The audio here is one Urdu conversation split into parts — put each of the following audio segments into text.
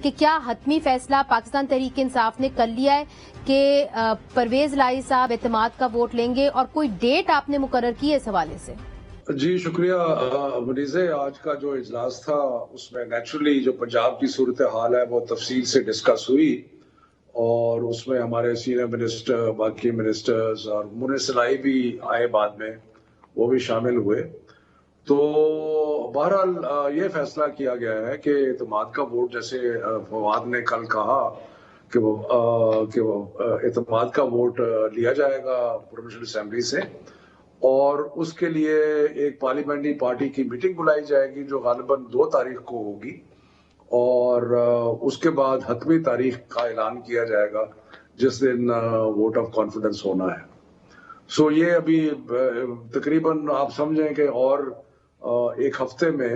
کہ کیا حتمی فیصلہ پاکستان تحریک انصاف نے کر لیا ہے کہ پرویز الہی صاحب اعتماد کا ووٹ لیں گے، اور کوئی ڈیٹ آپ نے مقرر کی ہے اس حوالے سے؟ جی شکریہ منیزے. آج کا جو اجلاس تھا اس میں نیچرلی جو پنجاب کی صورتحال ہے وہ تفصیل سے ڈسکس ہوئی، اور اس میں ہمارے سینئر منسٹر، باقی منسٹرز اور منصلائی بھی آئے بعد میں، وہ بھی شامل ہوئے. تو بہرحال یہ فیصلہ کیا گیا ہے کہ اعتماد کا ووٹ، جیسے فواد نے کل کہا کہ وہ اعتماد کا ووٹ لیا جائے گا پروونشل اسمبلی سے، اور اس کے لیے ایک پارلیمنٹری پارٹی کی میٹنگ بلائی جائے گی جو غالباً 2 تاریخ کو ہوگی، اور اس کے بعد حتمی تاریخ کا اعلان کیا جائے گا جس دن ووٹ آف کانفیڈنس ہونا ہے. سو یہ ابھی تقریباً آپ سمجھیں کہ اور 1 ہفتے میں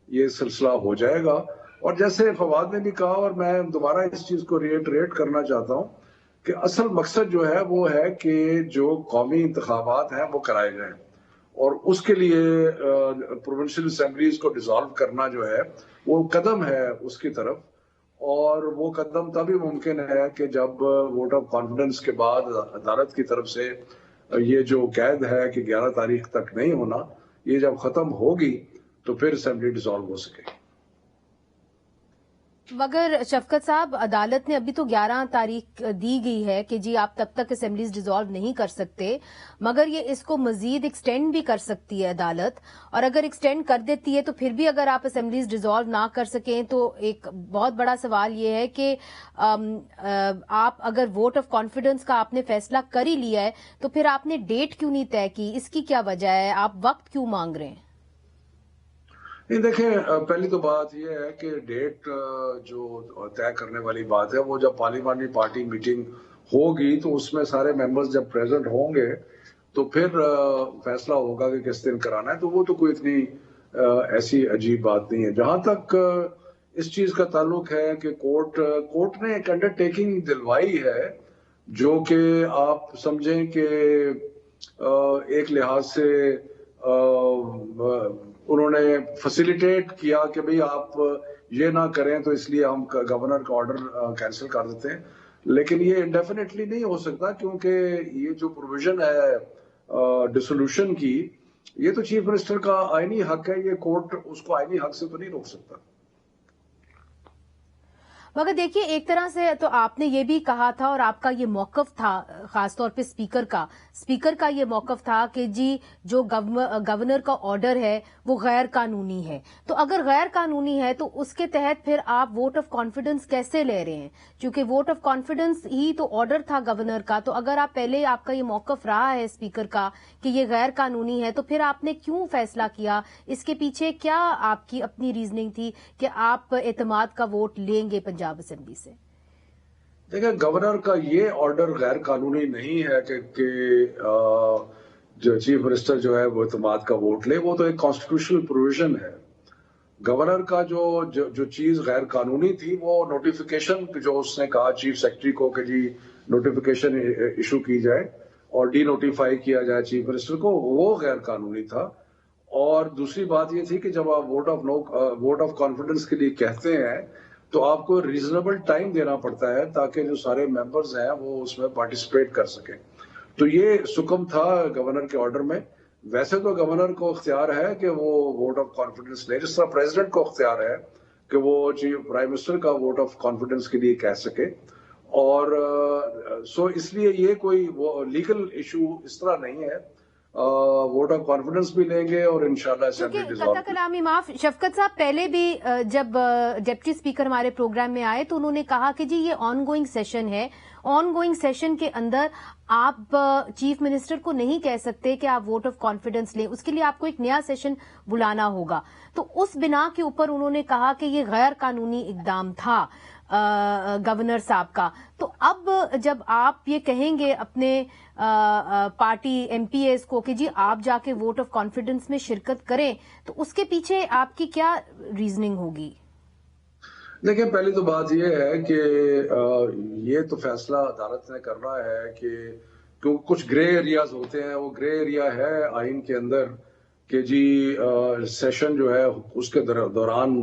یہ سلسلہ ہو جائے گا. اور جیسے فواد نے بھی کہا، اور میں دوبارہ اس چیز کو ریٹریٹ کرنا چاہتا ہوں کہ اصل مقصد جو ہے وہ ہے کہ جو قومی انتخابات ہیں وہ کرائے جائیں، اور اس کے لیے پروونشل اسمبلیز کو ڈیزالو کرنا جو ہے وہ قدم ہے اس کی طرف. اور وہ قدم تبھی ممکن ہے کہ جب ووٹ آف کانفیڈنس کے بعد عدالت کی طرف سے یہ جو قید ہے کہ 11 تاریخ تک نہیں ہونا، یہ جب ختم ہوگی تو پھر اسمبلی ڈیزالو ہو سکے. مگر شفقت صاحب، عدالت نے ابھی تو 11 تاریخ دی گئی ہے کہ جی آپ تب تک اسمبلیز ڈیزالو نہیں کر سکتے، مگر یہ اس کو مزید ایکسٹینڈ بھی کر سکتی ہے عدالت، اور اگر ایکسٹینڈ کر دیتی ہے تو پھر بھی اگر آپ اسمبلیز ڈیزالو نہ کر سکیں تو ایک بہت بڑا سوال یہ ہے کہ آپ اگر ووٹ آف کانفیڈنس کا آپ نے فیصلہ کر ہی لیا ہے تو پھر آپ نے ڈیٹ کیوں نہیں طے کی؟ اس کی کیا وجہ ہے؟ آپ وقت کیوں مانگ رہے ہیں؟ نہیں دیکھیں، پہلی تو بات یہ ہے کہ ڈیٹ جو طے کرنے والی بات ہے وہ جب پارلیمنٹری پارٹی میٹنگ ہوگی تو اس میں سارے ممبرز جب پریزنٹ ہوں گے تو پھر فیصلہ ہوگا کہ کس دن کرانا ہے. تو وہ تو کوئی اتنی ایسی عجیب بات نہیں ہے. جہاں تک اس چیز کا تعلق ہے کہ کورٹ نے ایک انڈرٹیکنگ دلوائی ہے جو کہ آپ سمجھیں کہ ایک لحاظ سے انہوں نے فیسیلیٹیٹ کیا کہ بھئی آپ یہ نہ کریں تو اس لیے ہم گورنر کا آرڈر کینسل کر دیتے ہیں. لیکن یہ انڈیفینیٹلی نہیں ہو سکتا، کیونکہ یہ جو پروویژن ہے ڈسولوشن کی، یہ تو چیف منسٹر کا آئینی حق ہے. یہ کورٹ اس کو آئینی حق سے تو نہیں روک سکتا. مگر دیکھیے، ایک طرح سے تو آپ نے یہ بھی کہا تھا، اور آپ کا یہ موقف تھا خاص طور پہ اسپیکر کا یہ موقف تھا کہ جی جو گورنر کا آرڈر ہے وہ غیر قانونی ہے. تو اگر غیر قانونی ہے تو اس کے تحت پھر آپ ووٹ آف کانفیڈنس کیسے لے رہے ہیں؟ کیونکہ ووٹ آف کانفیڈنس ہی تو آرڈر تھا گورنر کا. تو اگر آپ پہلے آپ کا یہ موقف رہا ہے اسپیکر کا کہ یہ غیر قانونی ہے، تو پھر آپ نے کیوں فیصلہ کیا؟ اس کے پیچھے کیا آپ کی اپنی ریزننگ تھی کہ آپ اعتماد کا ووٹ لیں گے پنجاب اسمبلی سے؟ دیکھیں، گورنر کا یہ آرڈر غیر قانونی نہیں ہے کہ جو چیف منسٹر جو ہے وہ اعتماد کا ووٹ لے. وہ تو ایک کانسٹیٹیوشنل پروویژن ہے. گورنر کا جو چیز غیر قانونی تھی وہ نوٹیفیکیشن جو اس نے کہا چیف سیکرٹری کو کہ جی نوٹیفیکیشن ایشو کی جائے اور ڈی نوٹیفائی کیا جائے چیف منسٹر کو، وہ غیر قانونی تھا. اور دوسری بات یہ تھی کہ جب آپ ووٹ آف کانفیڈنس کے لیے کہتے ہیں تو آپ کو ریزنیبل ٹائم دینا پڑتا ہے تاکہ جو سارے ممبرز ہیں وہ اس میں پارٹیسپیٹ کر سکیں. تو یہ حکم تھا گورنر کے آرڈر میں. ویسے تو گورنر کو اختیار ہے کہ وہ ووٹ آف کانفیڈنس لے، جس طرح پریزیڈنٹ کو اختیار ہے کہ وہ پرائم منسٹر کا ووٹ آف کانفیڈنس کے لیے کہہ سکے. اور سو اس لیے یہ کوئی لیگل ایشو اس طرح نہیں ہے. ووٹ آف کانفیڈنس بھی لیں گے اور انشاءاللہ اسمبلی ڈیزالو. قطع کلامی معاف شفقت صاحب، پہلے بھی جب ڈپٹی اسپیکر ہمارے پروگرام میں آئے تو انہوں نے کہا کہ جی یہ آن گوئنگ سیشن ہے، آن گوئنگ سیشن کے اندر آپ چیف منسٹر کو نہیں کہہ سکتے کہ آپ ووٹ آف کانفیڈنس لیں، اس کے لیے آپ کو ایک نیا سیشن بلانا ہوگا. تو اس بنا کے اوپر انہوں نے کہا کہ یہ غیر قانونی اقدام تھا گورنر صاحب کا. تو اب جب آپ یہ کہیں گے اپنے پارٹی ایم پی ایز کو کہ جی آپ جا کے ووٹ آف کانفیڈنس میں شرکت کریں، تو اس کے پیچھے آپ کی کیا ریزننگ ہوگی؟ دیکھیں، پہلی تو بات یہ ہے کہ یہ تو فیصلہ عدالت نے کرنا ہے کہ کچھ گرے ایریاز ہوتے ہیں. وہ گرے ایریا ہے آئین کے اندر کہ جی سیشن جو ہے اس کے دوران